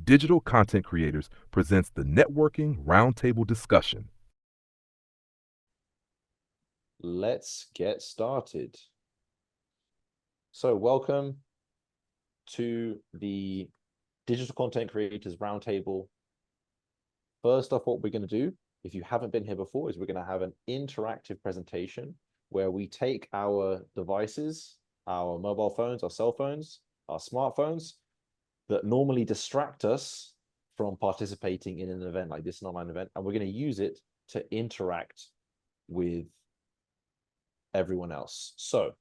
Digital Content Creators presents the Networking Roundtable discussion. Let's get started. So welcome to the Digital Content Creators Roundtable. First off, what we're going to do, if you haven't been here before, is we're going to have an interactive presentation where we take our devices, our mobile phones, our cell phones, our smartphones that normally distract us from participating in an event like this, an online event, and we're going to use it to interact with everyone else. So,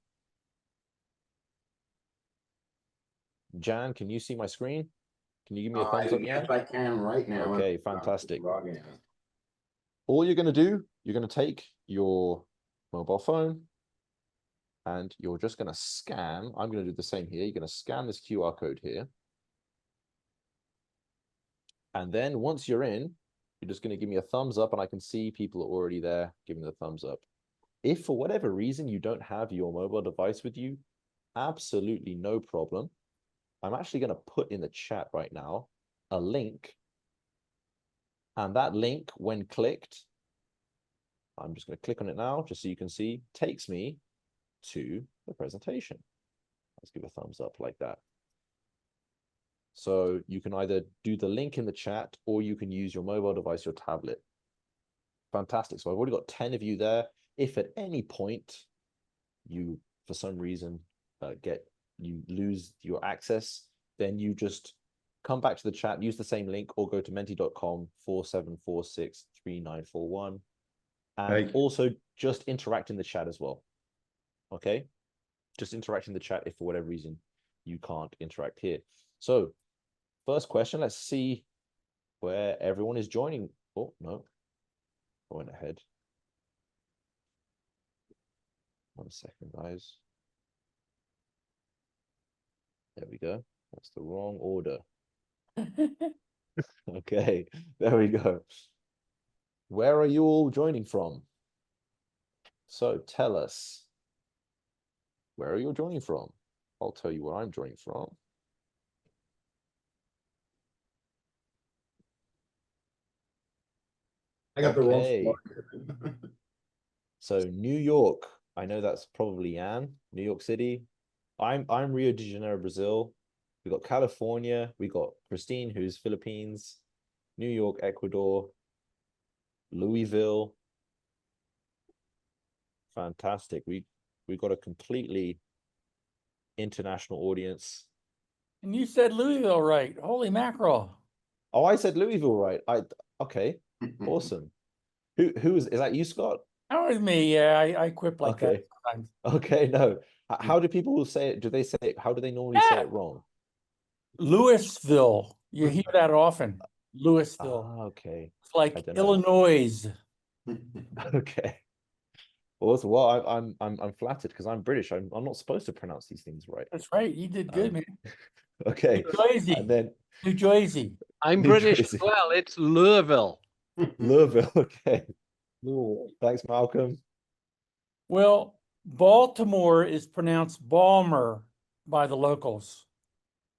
Jan, can you see my screen? Can you give me a thumbs up? Yes, I can right now. Okay, fantastic. All you're going to do, you're going to take your mobile phone and you're just going to scan. I'm going to do the same here. You're going to scan this QR code here. And then once you're in, you're just going to give me a thumbs up, and I can see people are already there giving the thumbs up. If for whatever reason you don't have your mobile device with you, absolutely no problem. I'm actually going to put in the chat right now a link. And that link, when clicked, I'm just going to click on it now, just so you can see, takes me to the presentation. Let's give a thumbs up like that. So you can either do the link in the chat or you can use your mobile device, your tablet. Fantastic. So I've already got 10 of you there. If at any point you, for some reason, you lose your access, then you just come back to the chat, use the same link, or go to menti.com/47463941, and also just interact in the chat as well. Okay, just interact in the chat if for whatever reason you can't interact here. So first question, let's see where everyone is joining. Oh no, I went ahead. 1 second, guys. There we go. That's the wrong order. Okay, there we go. Where are you all joining from? So tell us, where are you joining from? I'll tell you where I'm joining from. I got the wrong spot. So New York, I know that's probably Anne, New York City. I'm Rio de Janeiro, Brazil. We got California, we got Christine, who's Philippines, New York, Ecuador, Louisville. Fantastic. We got a completely international audience. And you said Louisville right. Holy mackerel. Oh, I said Louisville right. Okay. Awesome. Who is that you, Scott? That was me. Yeah, I quip like that sometimes. Okay, no. How do people say it? Do they say it? How do they normally say it wrong? Louisville. You hear that often. Louisville. Okay. It's like Illinois. Okay. Awesome. Well, I'm flattered because I'm British. I'm not supposed to pronounce these things right. That's right. You did good, man. Okay. New Jersey. And then New Jersey. I'm British as well. It's Louisville. Louisville. Okay. Thanks, Malcolm. Well, Baltimore is pronounced Balmer by the locals.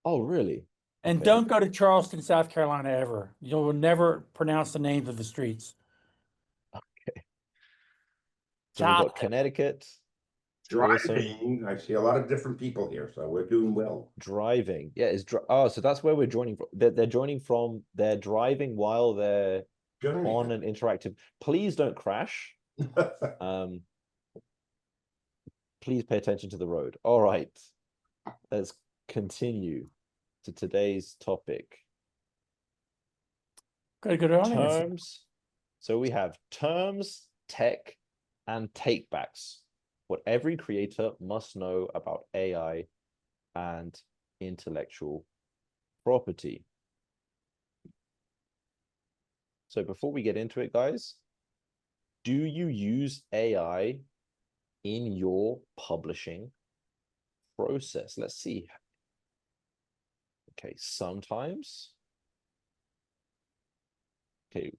Oh, really? And Okay. don't go to Charleston, South Carolina ever. You'll never pronounce the names of the streets. Okay. So we've got Connecticut. Driving. Awesome. I see a lot of different people here, so we're doing well. Driving. Yeah, oh, so that's where we're joining from. They're joining from, they're driving while they're on an interactive. Please don't crash. Please pay attention to the road. All right. Let's continue to today's topic. Terms. So we have terms, tech, and takebacks. What every creator must know about AI and intellectual property. So before we get into it, guys, do you use AI in your publishing process? Let's see. Okay, sometimes. Okay,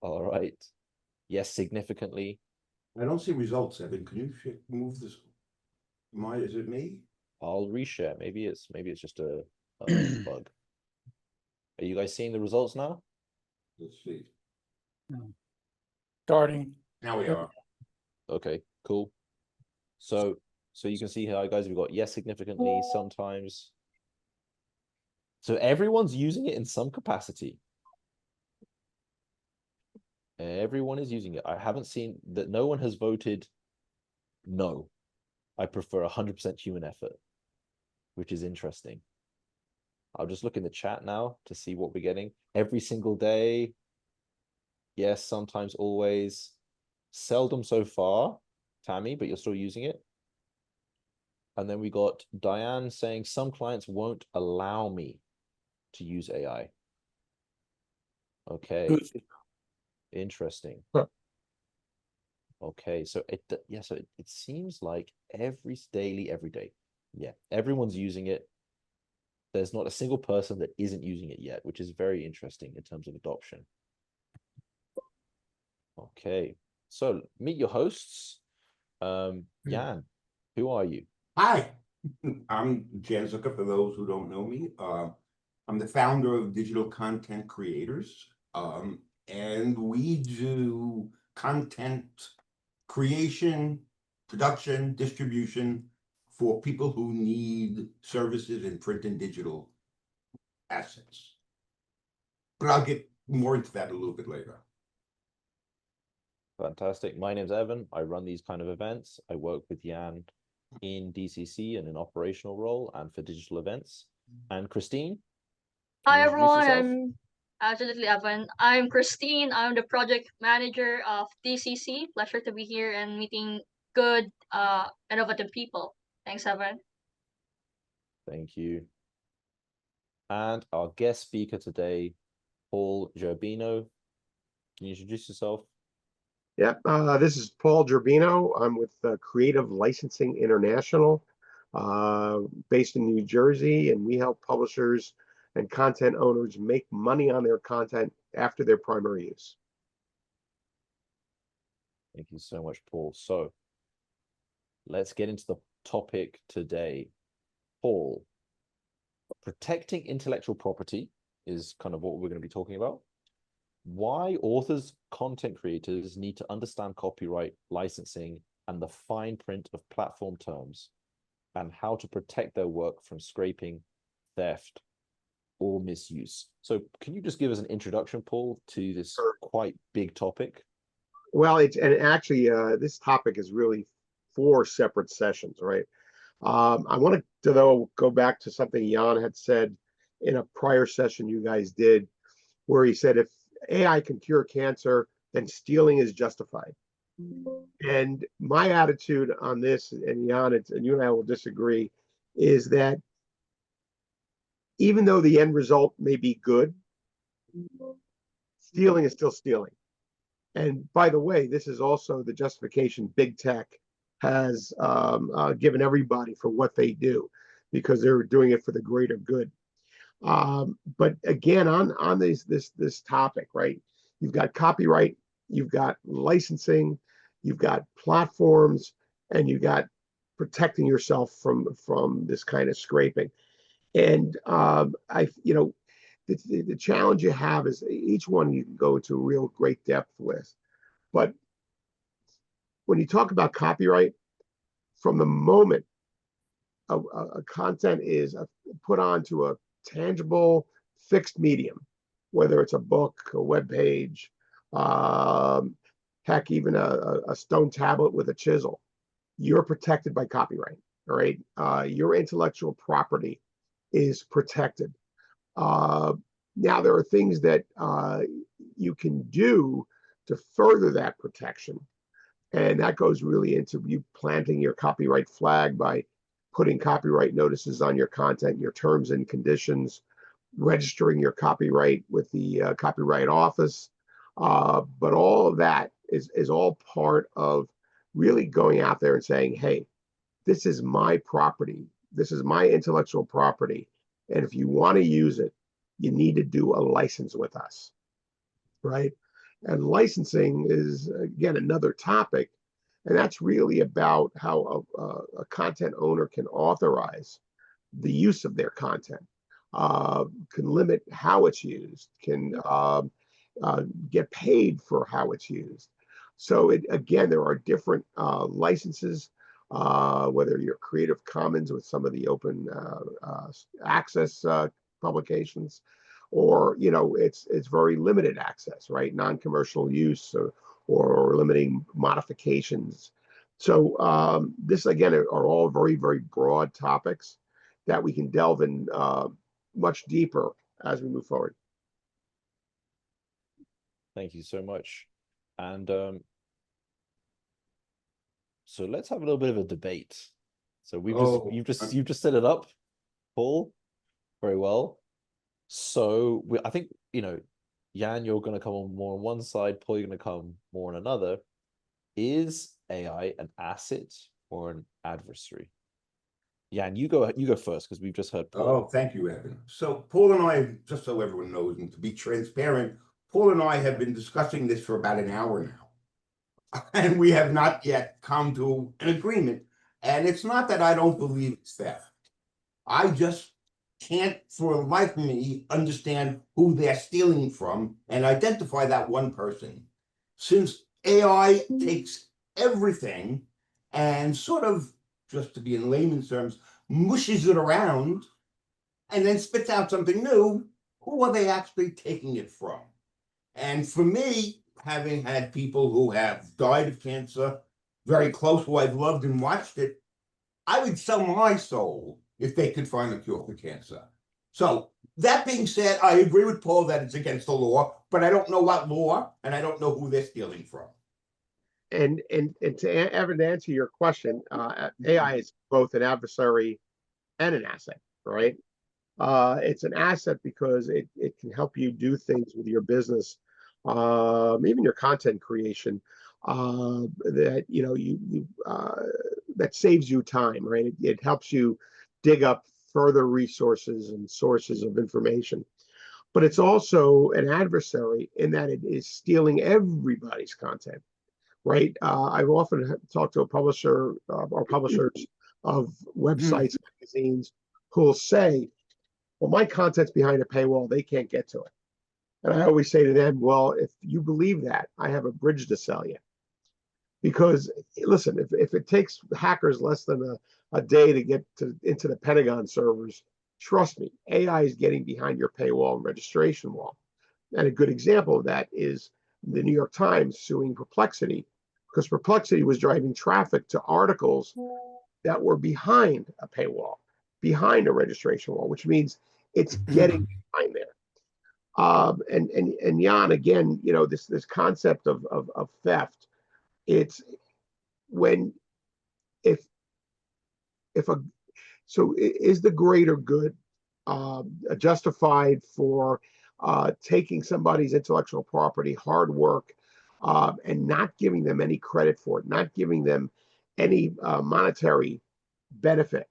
all right. Yes, significantly. I don't see results, Evan. Can you move this? Is it me? I'll reshare. Maybe it's just a bug. Are you guys seeing the results now? Let's see. Starting. Now we are. Okay, cool. So you can see here, guys, we've got yes significantly, sometimes. So everyone's using it in some capacity. Everyone is using it. I haven't seen that no one has voted no. I prefer 100% human effort, which is interesting. I'll just look in the chat now to see what we're getting. Every single day. Yes, sometimes, always. Seldom so far, Tammy, but you're still using it. And then we got Diane saying some clients won't allow me to use AI. Okay. Good. Interesting. Huh. Okay, so it seems like every day. Yeah, everyone's using it. There's not a single person that isn't using it yet, which is very interesting in terms of adoption. Okay, so meet your hosts. Jan, who are you? Hi, I'm Jan Zucker, for those who don't know me. I'm the founder of Digital Content Creators, and we do content creation, production, distribution for people who need services in print and digital assets. But I'll get more into that a little bit later. Fantastic. My name's Evan. I run these kind of events. I work with Jan in DCC in an operational role and for digital events. And Christine? Can Hi you introduce everyone, yourself? I'm absolutely Evan. I'm Christine. I'm the project manager of DCC. Pleasure to be here and meeting good, innovative people. Thanks, Evan. Thank you. And our guest speaker today, Paul Gerbino. Can you introduce yourself? Yep, this is Paul Gerbino. I'm with Creative Licensing International, based in New Jersey, and we help publishers and content owners make money on their content after their primary use. Thank you so much, Paul. So let's get into the topic today. Paul, protecting intellectual property is kind of what we're going to be talking about. Why authors, content creators need to understand copyright, licensing, and the fine print of platform terms, and how to protect their work from scraping, theft, or misuse. So can you just give us an introduction, Paul, to this quite big topic? Well, actually, this topic is really 4 separate sessions, right? I wanted to, though, go back to something Jan had said in a prior session you guys did, where he said if AI can cure cancer, then stealing is justified. And my attitude on this, and Jan, and you and I will disagree, is that even though the end result may be good, stealing is still stealing. And by the way, this is also the justification big tech has given everybody for what they do, because they're doing it for the greater good. But again, on this topic, right? You've got copyright, you've got licensing, you've got platforms, and you've got protecting yourself from this kind of scraping. And the challenge you have is each one you can go into real great depth with. But when you talk about copyright, from the moment a content is put onto a tangible, fixed medium, whether it's a book, a web page, heck, even a stone tablet with a chisel, you're protected by copyright, all right? Your intellectual property is protected. Now, there are things that you can do to further that protection. And that goes really into you planting your copyright flag by putting copyright notices on your content, your terms and conditions, registering your copyright with the Copyright Office. But all of that is all part of really going out there and saying, hey, this is my property. This is my intellectual property. And if you want to use it, you need to do a license with us, right? And licensing is, again, another topic. And that's really about how a content owner can authorize the use of their content. can limit how it's used, can get paid for how it's used. So again, there are different licenses, whether you're Creative Commons with some of the open access publications, or it's very limited access, right? Non-commercial use, or limiting modifications. So this again are all very, very broad topics that we can delve in much deeper as we move forward. Thank you so much. And so let's have a little bit of a debate. So you've just set it up, Paul, very well. So I think, Jan, you're going to come on more on one side, Paul, you're going to come more on another. Is AI an asset or an adversary? Jan, you go first, because we've just heard Paul. Oh, thank you, Evan. So Paul and I, just so everyone knows, and to be transparent, Paul and I have been discussing this for about an hour now, and we have not yet come to an agreement. And it's not that I don't believe it's theft. I just can't, for the life of me, understand who they're stealing from and identify that one person. Since AI takes everything and sort of, just to be in layman's terms, mushes it around and then spits out something new, who are they actually taking it from? And for me, having had people who have died of cancer, very close, who I've loved and watched it, I would sell my soul if they could find a cure for cancer. So that being said, I agree with Paul that it's against the law, but I don't know what law, and I don't know who they're stealing from. And to Evan, to answer your question, AI is both an adversary and an asset, right? It's an asset because it can help you do things with your business, even your content creation, that that saves you time, right? It helps you dig up further resources and sources of information. But it's also an adversary in that it is stealing everybody's content, right? I've often talked to a publisher or publishers of websites, magazines, who will say, well, my content's behind a paywall, they can't get to it. And I always say to them, well, if you believe that, I have a bridge to sell you. Because listen, if it takes hackers less than a day to get into the Pentagon servers, trust me, AI is getting behind your paywall and registration wall. And a good example of that is the New York Times suing Perplexity, because Perplexity was driving traffic to articles that were behind a paywall, behind a registration wall, which means it's getting behind there. And Jan, again, this concept of theft, it's when is the greater good justified for taking somebody's intellectual property, hard work, and not giving them any credit for it, not giving them any monetary benefit?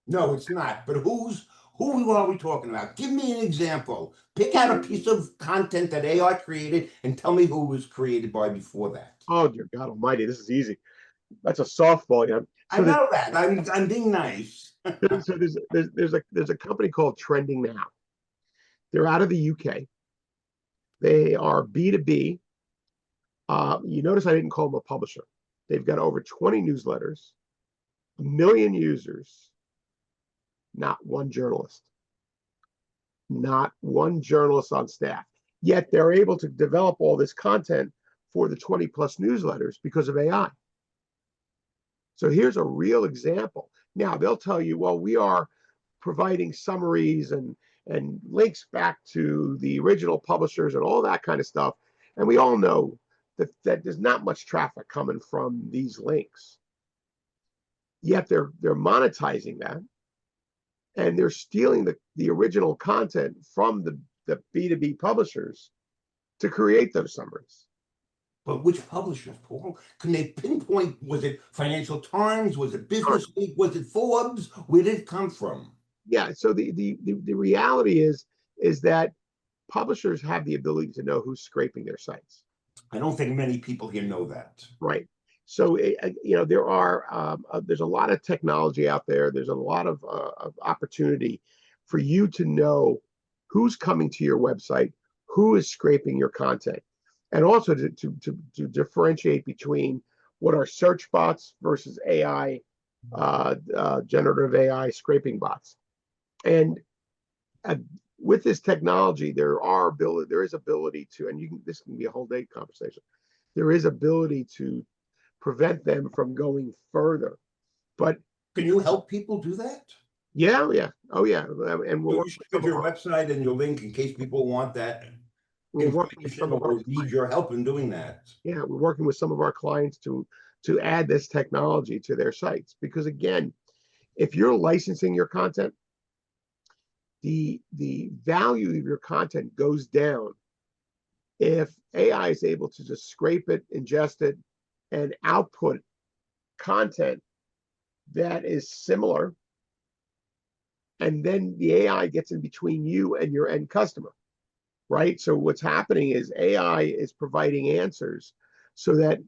No, it's not. But who are we talking about? Give me an example. Pick out a piece of content that AI created and tell me who was created by before that. Oh, dear God Almighty, this is easy. That's a softball, Jan. I know that. I'm being nice. So there's a company called Trending Now. They're out of the UK. They are B2B. You notice I didn't call them a publisher. They've got over 20 newsletters, 1 million users, not one journalist. Not one journalist on staff. Yet they're able to develop all this content for the 20 plus newsletters because of AI. So here's a real example. Now they'll tell you, well, we are providing summaries and links back to the original publishers and all that kind of stuff. And we all know that there's not much traffic coming from these links. Yet they're monetizing that, and they're stealing the original content from the B2B publishers to create those summaries. But which publishers, Paul? Can they pinpoint? Was it Financial Times? Was it Business Week? Was it Forbes? Where did it come from? Yeah. So the reality is that publishers have the ability to know who's scraping their sites. I don't think many people here know that. Right. So there's a lot of technology out there. There's a lot of opportunity for you to know who's coming to your website, who is scraping your content, and also to differentiate between what are search bots versus AI, generative AI scraping bots. And with this technology, there is ability to, and this can be a whole day conversation. There is ability to prevent them from going further. But can you help people do that? Yeah, oh yeah, and So you should give your website and your link in case people want that information or need your help in doing that. Yeah, we're working with some of our clients to add this technology to their sites, because again, if you're licensing your content, the value of your content goes down if AI is able to just scrape it, ingest it, and output content that is similar, and then the AI gets in between you and your end customer, right? So what's happening is AI is providing answers so that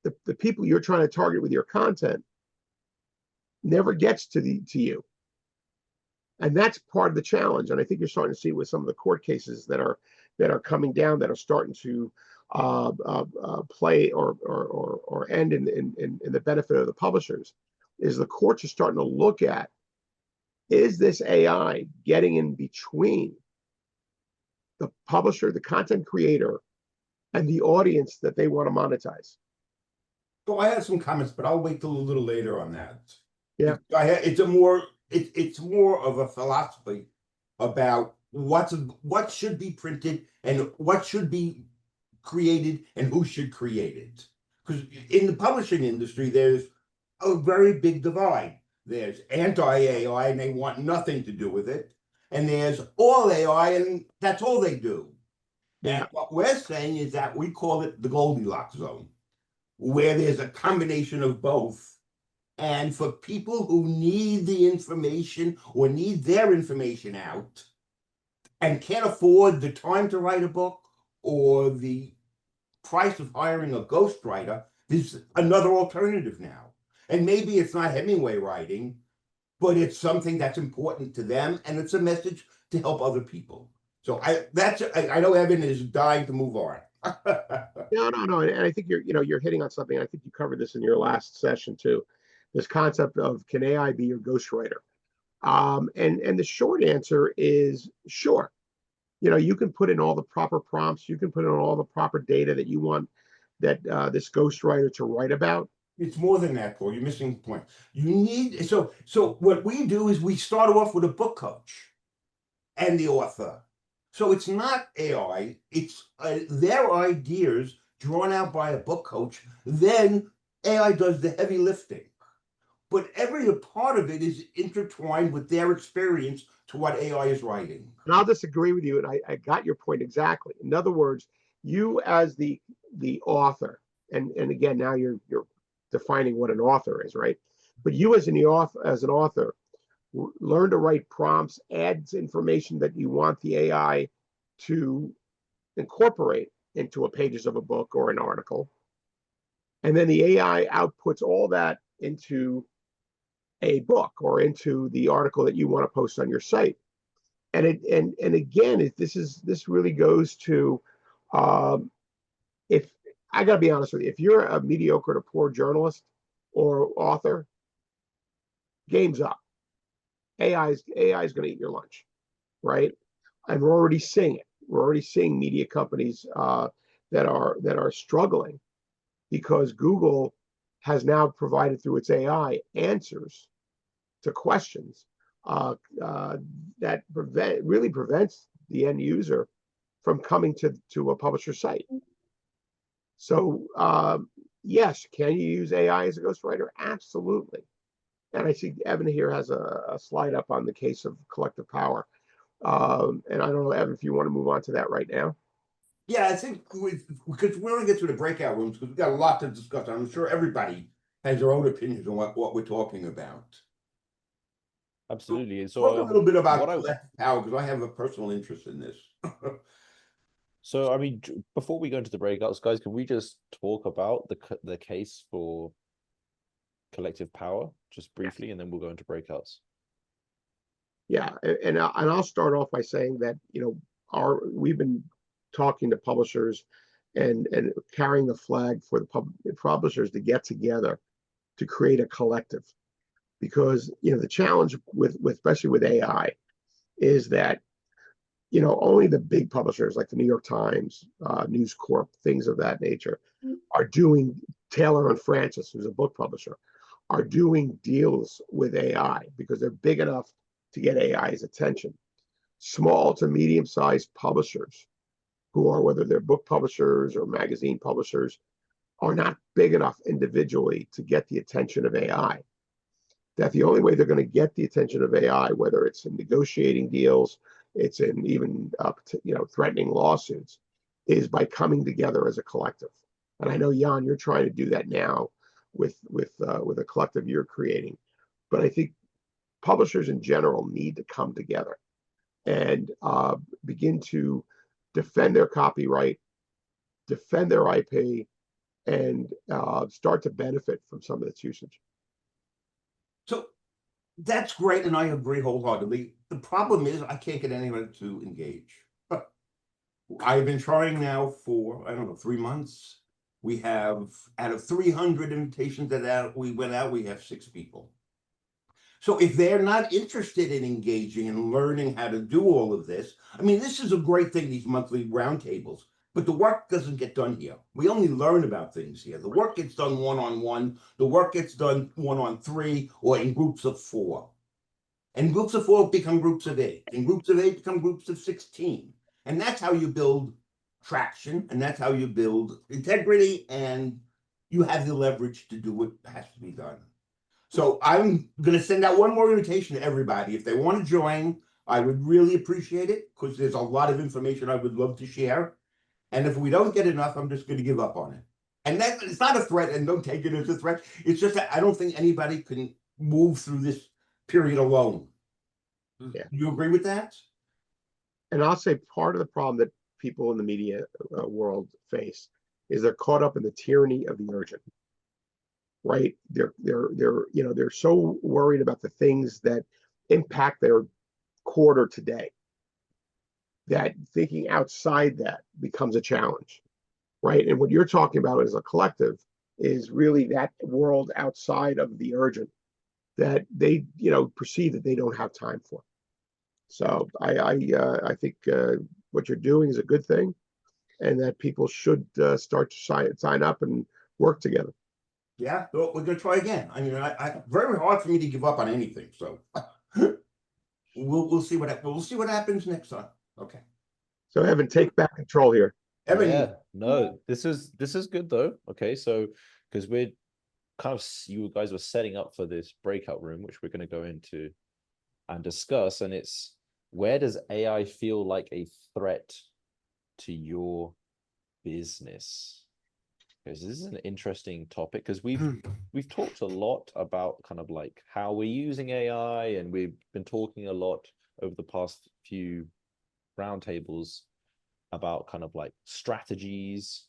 the people you're trying to target with your content never gets to you. And that's part of the challenge. And I think you're starting to see with some of the court cases that are coming down, that are starting to play or end in the benefit of the publishers, is the courts are starting to look at, is this AI getting in between the publisher, the content creator, and the audience that they want to monetize? So I have some comments, but I'll wait till a little later on that. Yeah, it's more of a philosophy about what should be printed and what should be created and who should create it. Because in the publishing industry, there's a very big divide. There's anti-AI and they want nothing to do with it. And there's all AI and that's all they do. Yeah. And what we're saying is that we call it the Goldilocks zone, where there's a combination of both. And for people who need the information or need their information out and can't afford the time to write a book or the price of hiring a ghostwriter, there's another alternative now. And maybe it's not Hemingway writing, but it's something that's important to them, and it's a message to help other people. So I know Evan is dying to move on. No, and I think you're hitting on something. I think you covered this in your last session too. This concept of, can AI be your ghostwriter? And the short answer is sure. You can put in all the proper prompts, you can put in all the proper data that you want that this ghostwriter to write about. It's more than that, Paul. You're missing the point. You need so what we do is we start off with a book coach and the author. So it's not AI, it's their ideas drawn out by a book coach. Then AI does the heavy lifting. But every part of it is intertwined with their experience to what AI is writing. And I'll disagree with you, and I got your point exactly. In other words, you as the author, and again, now you're defining what an author is, right? But you as an author, learn to write prompts, adds information that you want the AI to incorporate into pages of a book or an article. And then the AI outputs all that into a book or into the article that you want to post on your site. And again, this really goes to, if I got to be honest with you, if you're a mediocre to poor journalist or author, game's up. AI is going to eat your lunch, right? And we're already seeing it. We're already seeing media companies that are struggling because Google has now provided through its AI answers to questions that really prevents the end user from coming to a publisher site. So yes, can you use AI as a ghostwriter? Absolutely. And I see Evan here has a slide up on the case of collective power. And I don't know, Evan, if you want to move on to that right now. Yeah, I think because we're going to get to the breakout rooms because we've got a lot to discuss. I'm sure everybody has their own opinions on what we're talking about. Absolutely. So talk a little bit about collective power because I have a personal interest in this. So I mean, before we go into the breakouts, guys, can we just talk about the case for collective power just briefly, and then we'll go into breakouts? Yeah, and I'll start off by saying that, we've been talking to publishers and carrying the flag for the publishers to get together to create a collective, because the challenge with especially with AI is that only the big publishers like the New York Times, News Corp, things of that nature are doing. Taylor and Francis, who's a book publisher, are doing deals with AI because they're big enough to get AI's attention. Small to medium-sized publishers, who are, whether they're book publishers or magazine publishers, are not big enough individually to get the attention of AI. That the only way they're going to get the attention of AI, whether it's in negotiating deals, it's in even threatening lawsuits, is by coming together as a collective. And I know, Jan, you're trying to do that now with a collective you're creating. But I think publishers in general need to come together and begin to defend their copyright, defend their IP, and start to benefit from some of its usage. So that's great, and I agree wholeheartedly. The problem is I can't get anyone to engage. I've been trying now for, I don't know, 3 months. We have, out of 300 invitations that we went out, we have 6 people. So if they're not interested in engaging and learning how to do all of this, I mean, this is a great thing, these monthly roundtables, but the work doesn't get done here. We only learn about things here. The work gets done one-on-one. The work gets done 1-on-3 or in groups of 4. And groups of 4 become groups of 8. And groups of 8 become groups of 16. And that's how you build traction, and that's how you build integrity, and you have the leverage to do what has to be done. So I'm going to send out one more invitation to everybody. If they want to join, I would really appreciate it, because there's a lot of information I would love to share. And if we don't get enough, I'm just going to give up on it. And that it's not a threat, and don't take it as a threat. It's just that I don't think anybody can move through this period alone. Yeah. Do you agree with that? And I'll say part of the problem that people in the media world face is they're caught up in the tyranny of the urgent. Right? They're so worried about the things that impact their quarter today that thinking outside that becomes a challenge. Right? And what you're talking about as a collective is really that world outside of the urgent that they perceive that they don't have time for. So I think what you're doing is a good thing, and that people should start to sign up and work together. Yeah, well, we're going to try again. I mean, I very hard for me to give up on anything. So we'll see what happens next time. Okay. So Evan, take back control here. Evan, Yeah, no, this is good though. Okay, so because we're kind of, you guys were setting up for this breakout room, which we're going to go into and discuss, and it's, where does AI feel like a threat to your business? Because this is an interesting topic, because we've talked a lot about kind of like how we're using AI, and we've been talking a lot over the past few roundtables about kind of like strategies,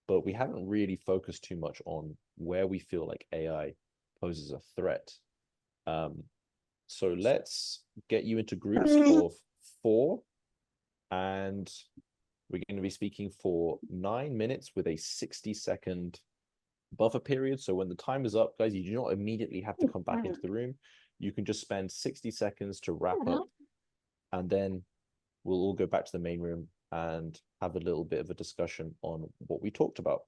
but we haven't really focused too much on where we feel like AI poses a threat. So let's get you into groups of 4, and we're going to be speaking for 9 minutes with a 60-second buffer period. So when the time is up, guys, you do not immediately have to come back into the room. You can just spend 60 seconds to wrap up, and then we'll all go back to the main room and have a little bit of a discussion on what we talked about.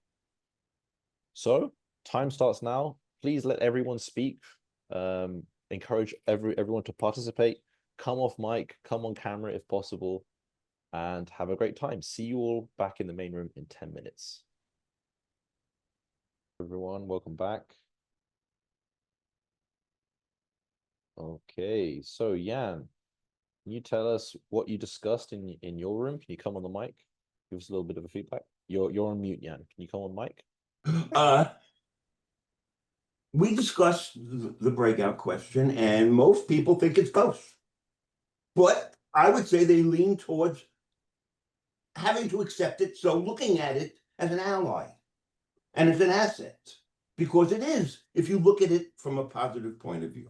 So time starts now. Please let everyone speak. Encourage everyone to participate. Come off mic, come on camera if possible, and have a great time. See you all back in the main room in 10 minutes. Everyone, welcome back. Okay, so Jan, can you tell us what you discussed in your room? Can you come on the mic? Give us a little bit of a feedback. You're on mute, Jan. Can you come on mic? We discussed the breakout question, and most people think it's both. But I would say they lean towards having to accept it, so looking at it as an ally and as an asset, because it is, if you look at it from a positive point of view.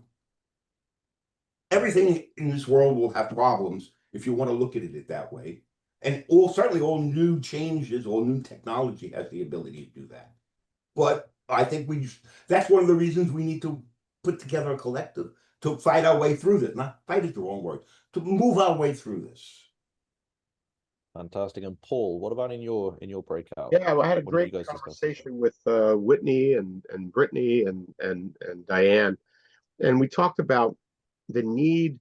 everything in this world will have problems if you want to look at it that way. And certainly all new changes, all new technology has the ability to do that. But I think that's one of the reasons we need to put together a collective to fight our way through this. Not fight is the wrong word, to move our way through this. Fantastic. And Paul, what about in your breakout? Yeah, well, I had a What did you great guys discuss? conversation with Whitney and Brittany and Diane, and we talked about the need.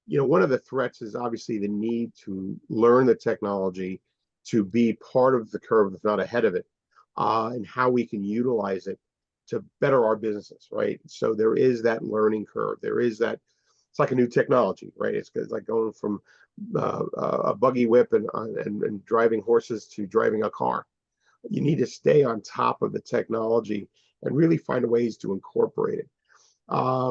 One of the threats is obviously the need to learn the technology, to be part of the curve, if not ahead of it, and how we can utilize it to better our businesses, right? So there is that learning curve. There is that. It's like a new technology, right? It's like going from a buggy whip and driving horses to driving a car. You need to stay on top of the technology and really find ways to incorporate it.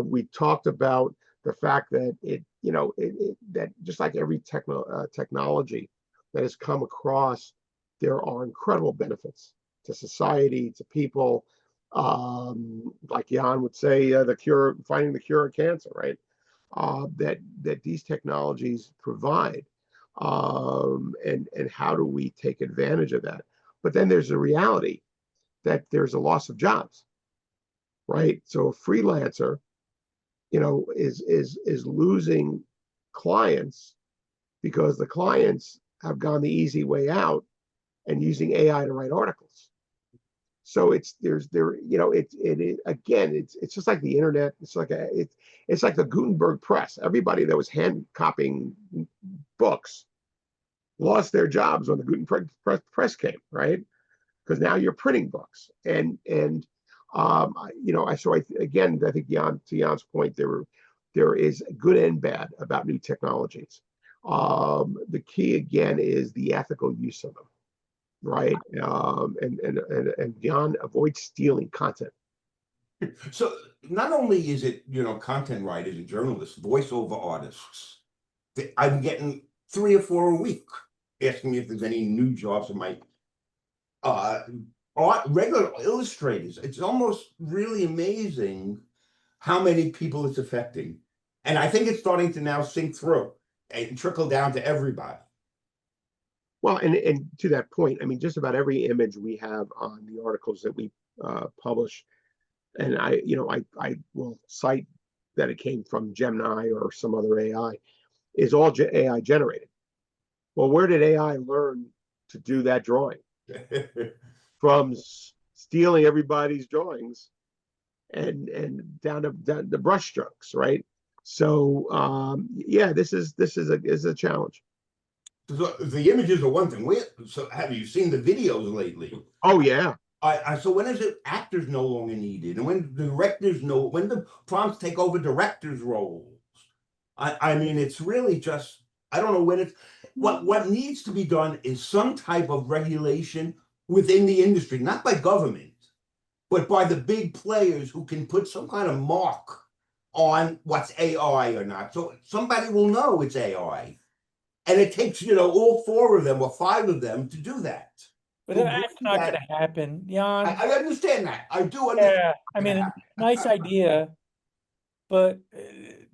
We talked about the fact that that just like every technology that has come across, there are incredible benefits to society, to people. Like Jan would say, finding the cure of cancer, right? That these technologies provide, and how do we take advantage of that? But then there's a reality that there's a loss of jobs, right? So a freelancer, is losing clients because the clients have gone the easy way out and using AI to write articles. So it's just like the internet. It's like the Gutenberg press. Everybody that was hand copying books lost their jobs when the Gutenberg press came, right? Because now you're printing books, again, I think to Jan's point, there is good and bad about new technologies. The key again is the ethical use of them, right? And Jan, avoid stealing content. So not only is it, content writers and journalists, voiceover artists, I'm getting 3 or 4 a week asking me if there's any new jobs in my regular illustrators. It's almost really amazing how many people it's affecting. And I think it's starting to now sink through and trickle down to everybody. Well, and to that point, I mean, just about every image we have on the articles that we publish, and I will cite that it came from Gemini or some other AI, is all AI generated. Well, where did AI learn to do that drawing? From stealing everybody's drawings and down to the brush strokes, right? So this is a challenge. So the images are one thing. So have you seen the videos lately? Oh yeah. So when is it actors no longer needed, and when directors when the prompts take over directors' roles? I mean, it's really just, I don't know when it's what needs to be done is some type of regulation within the industry, not by government, but by the big players who can put some kind of mark on what's AI or not. So somebody will know it's AI. And it takes, all 4 of them or 5 of them to do that. But that's not going to happen, Jan. I understand that. I do understand. Yeah, I mean, nice idea, but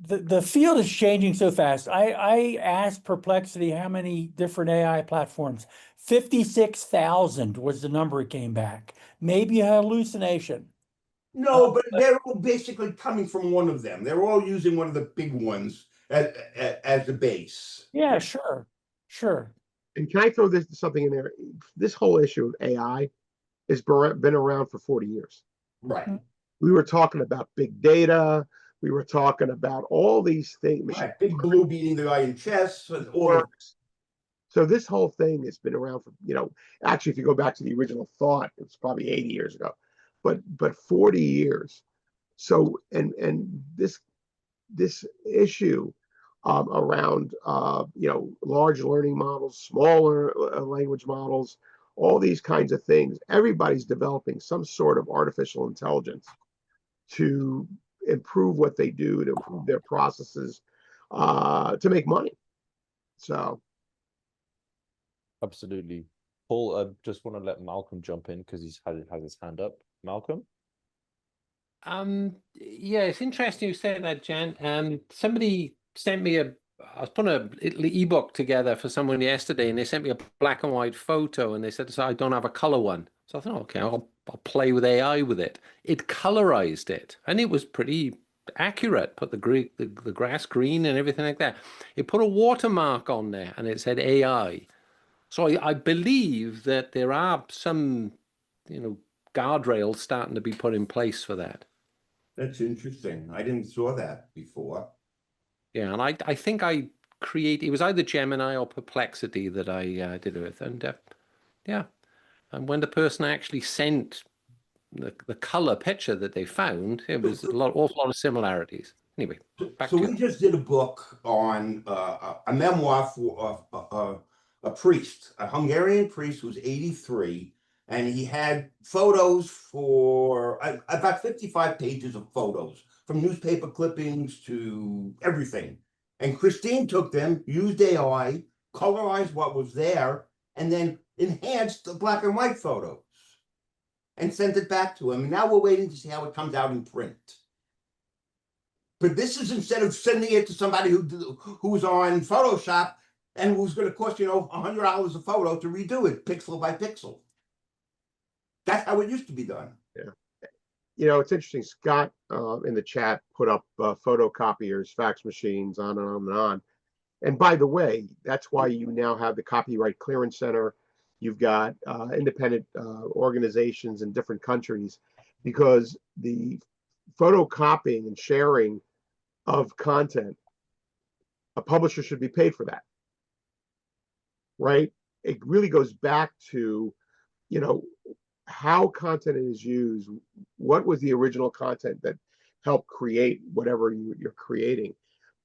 the field is changing so fast. I asked Perplexity how many different AI platforms. 56,000 was the number it came back. Maybe a hallucination. No, but they're all basically coming from one of them. They're all using one of the big ones as the base. Yeah, sure. And can I throw something in there? This whole issue of AI has been around for 40 years. Right. We were talking about big data. We were talking about all these things. Right. Big Blue beating the guy in chess. And all so this whole thing has been around for, actually, if you go back to the original thought, it was probably 80 years ago, but 40 years. So, and this issue around, large learning models, smaller language models, all these kinds of things, everybody's developing some sort of artificial intelligence to improve what they do, to improve their processes, to make money. So. Absolutely. Paul, I just want to let Malcolm jump in because he's has his hand up. Malcolm? Yeah, it's interesting you say that, Jan. Somebody sent me I was putting a little ebook together for someone yesterday, and they sent me a black and white photo, and they said, so I don't have a color one. So I thought, okay, I'll play with AI with it. It colorized it, and it was pretty accurate. Put the grass green and everything like that. It put a watermark on there, and it said AI. So I believe that there are some, guardrails starting to be put in place for that. That's interesting. I didn't saw that before. Yeah, and I think it was either Gemini or Perplexity that I did it with. And yeah, and when the person actually sent the color picture that they found, it was awful lot of similarities. Anyway, back So to we just did a book on a memoir for a priest, a Hungarian priest who's 83, and he had photos for about 55 pages of photos, from newspaper clippings to everything. And Christine took them, used AI, colorized what was there, and then enhanced the black and white photos and sent it back to him. And now we're waiting to see how it comes out in print. But this is instead of sending it to somebody who's on Photoshop and who's going to cost, $100 a photo to redo it pixel by pixel. That's how it used to be done. Yeah. It's interesting. Scott in the chat put up photocopiers, fax machines, on and on and on. And by the way, that's why you now have the Copyright Clearance Center. You've got independent organizations in different countries, because the photocopying and sharing of content, a publisher should be paid for that, right? It really goes back to, how content is used. What was the original content that helped create whatever you're creating,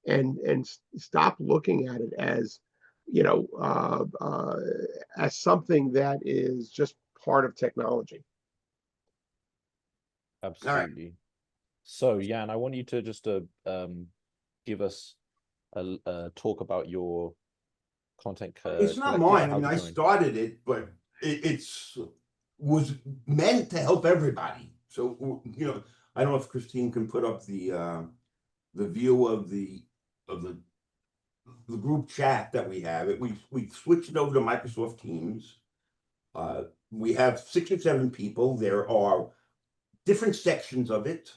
and stop looking at it as, as something that is just part of technology. Absolutely. So, Jan, I want you to just give us a talk about your content. It's not mine. I mean, I started it, but it's was meant to help everybody. So, I don't know if Christine can put up the view of the group chat that we have. We switched it over to Microsoft Teams. We have 6 or 7 people. There are different sections of it.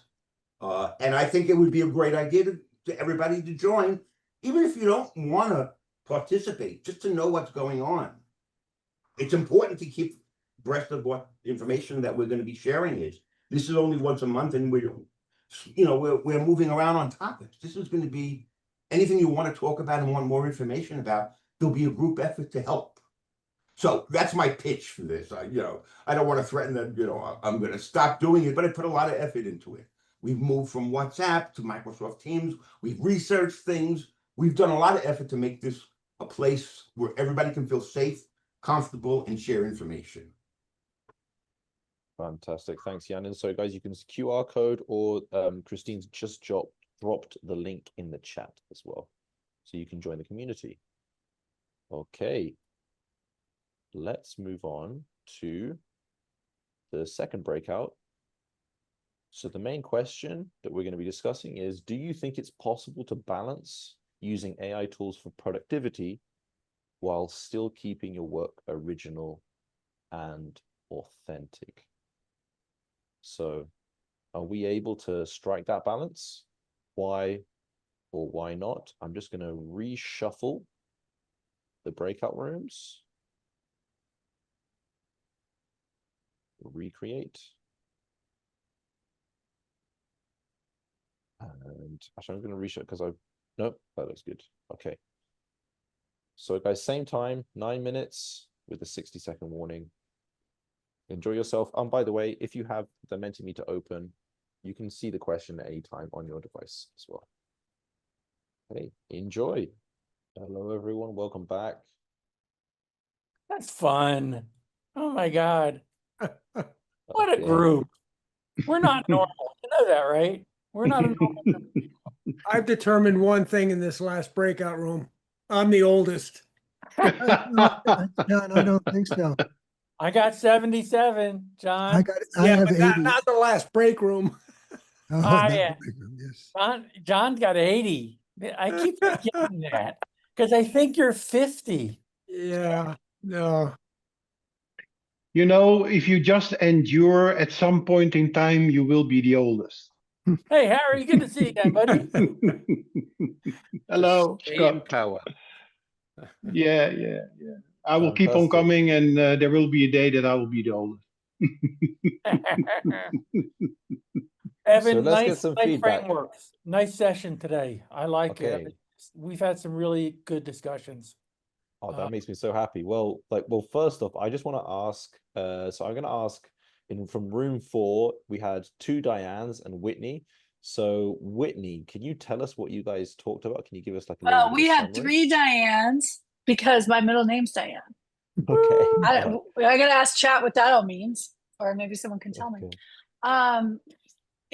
And I think it would be a great idea to everybody to join, even if you don't want to participate, just to know what's going on. It's important to keep abreast of what information that we're going to be sharing is. This is only once a month, and we're moving around on topics. This is going to be anything you want to talk about and want more information about. There'll be a group effort to help. So that's my pitch for this. I don't want to threaten that, I'm going to stop doing it, but I put a lot of effort into it. We've moved from WhatsApp to Microsoft Teams. We've researched things. We've done a lot of effort to make this a place where everybody can feel safe, comfortable, and share information. Fantastic. Thanks, Jan. And so, guys, you can QR code, or Christine's just dropped the link in the chat as well, so you can join the community. Okay. Let's move on to the second breakout. So the main question that we're going to be discussing is, do you think it's possible to balance using AI tools for productivity while still keeping your work original and authentic? So are we able to strike that balance? Why or why not? I'm just going to reshuffle the breakout rooms. Recreate. And actually, I'm going to reshuffle because nope, that looks good. Okay. So guys, same time, 9 minutes with a 60-second warning. Enjoy yourself. By the way, if you have the Mentimeter open, you can see the question at any time on your device as well. Okay, enjoy. Hello, everyone. Welcome back. That's fun. Oh my God. What a group. We're not normal. You know that, right? We're not a normal group. I've determined one thing in this last breakout room. I'm the oldest. No, I don't think so. I got 77, John. I have but 80. not the last break room. Oh, Ah, not yeah. the big room, yes. John's got 80. I keep forgetting that because I think you're 50. Yeah, no. You know, if you just endure, at some point in time, you will be the oldest. Hey, Harry, good to see you again, buddy. Hello, Stay in Scott. power. Yeah. I will keep on Fantastic. coming, and there will be a day that I will be the oldest. Evan, let's get nice, some nice feedback. frameworks. Nice session today. I like it. Okay. We've had some really good discussions. Oh, that makes me so happy. Well, first off, I just want to ask, so I'm going to ask from room 4, we had 2 Dianes and Whitney. So Whitney, can you tell us what you guys talked about? Can you give us like a little bit We of had summary? 3 Dianes because my middle name's Diane. Okay. I gotta ask chat what that all means, or maybe someone can tell me.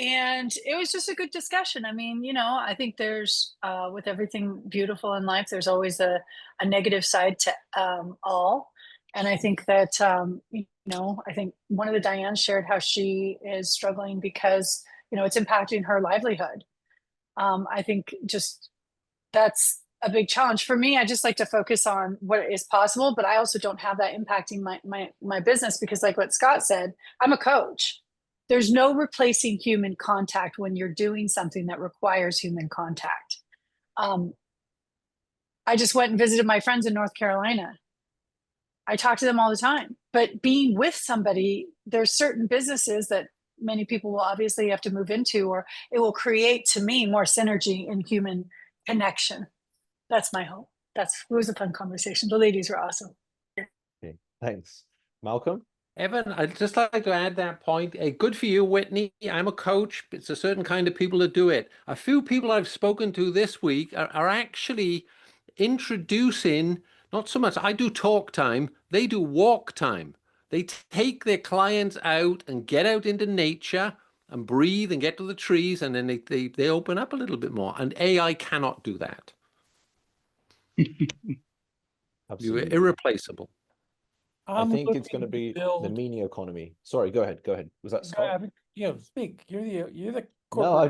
And it was just a good discussion. I mean, you know, I think there's with everything beautiful in life, there's always a negative side to all. And I think that you know, I think one of the Dianes shared how she is struggling because, you know, it's impacting her livelihood. I think just that's a big challenge for me. I just like to focus on what is possible, but I also don't have that impacting my business because, like what Scott said, I'm a coach. There's no replacing human contact when you're doing something that requires human contact. I just went and visited my friends in North Carolina. I talk to them all the time, but being with somebody, there's certain businesses that many people will obviously have to move into, or it will create, to me, more synergy in human connection. That's my hope. It was a fun conversation. The ladies were awesome. Okay, thanks. Malcolm? Evan, I'd just like to add that point. Good for you, Whitney. I'm a coach. It's a certain kind of people that do it. A few people I've spoken to this week are actually introducing, not so much, I do talk time, they do walk time. They take their clients out and get out into nature and breathe and get to the trees, and then they open up a little bit more. And AI cannot do that. You're irreplaceable. I I'm think it's looking going to be the build- mini economy. Sorry, go ahead. Was that Scott? Speak. You're the No, corporate. I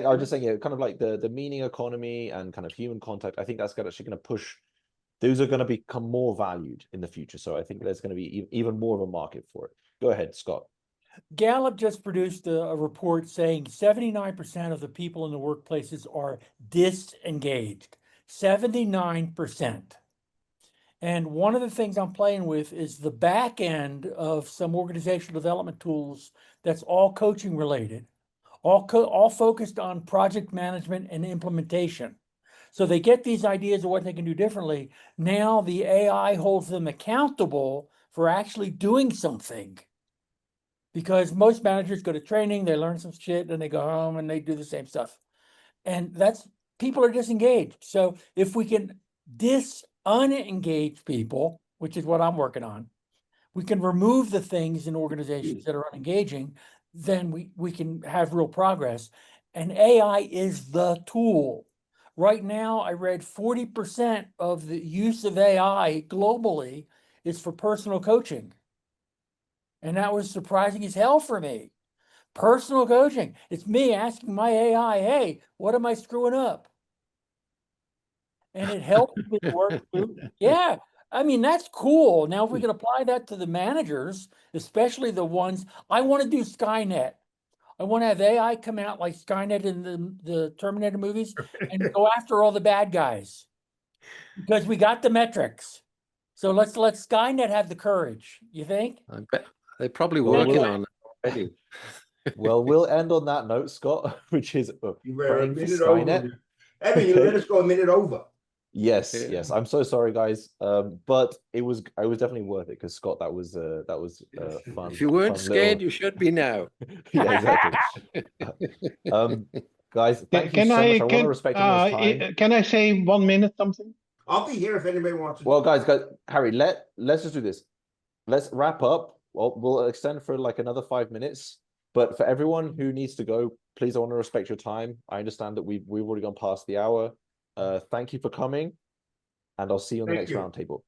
was just saying, yeah, kind of like the meaning economy and kind of human contact. I think that's actually going to push. Those are going to become more valued in the future. So I think there's going to be even more of a market for it. Go ahead, Scott. Gallup just produced a report saying 79% of the people in the workplaces are disengaged. 79%. And one of the things I'm playing with is the back end of some organizational development tools that's all coaching related, all focused on project management and implementation. So they get these ideas of what they can do differently. Now the AI holds them accountable for actually doing something. Because most managers go to training, they learn some shit, and they go home and they do the same stuff. And people are disengaged. So if we can unengage people, which is what I'm working on, we can remove the things in organizations that are unengaging, then we can have real progress. And AI is the tool. Right now, I read 40% of the use of AI globally is for personal coaching. And that was surprising as hell for me. Personal coaching. It's me asking my AI, hey, what am I screwing up? And it helps me work through. Yeah, I mean, that's cool. Now, if we can apply that to the managers, especially the ones, I want to do Skynet. I want to have AI come out like Skynet in the Terminator movies and go after all the bad guys. Because we got the metrics. So let's let Skynet have the courage. You think? I bet they're probably Well, working on it already. Well, we'll end on that note, Scott, which is You were a praying for minute Skynet. over. Evan, you let us go a minute over. Yes, Yeah. yes. I'm so sorry, guys. But it was definitely worth it because Scott, that was fun. If you weren't fun scared, little- you should be now. Yeah, exactly. Guys, thank you so much. I want to respect everyone's time. Can I say 1 minute something? I'll be here if anybody wants to. Well, guys, Harry, let's just do this. Let's wrap up. Well, we'll extend for like another 5 minutes. But for everyone who needs to go, please, I want to respect your time. I understand that we've already gone past the hour. Thank you for coming, and I'll see you on the next roundtable.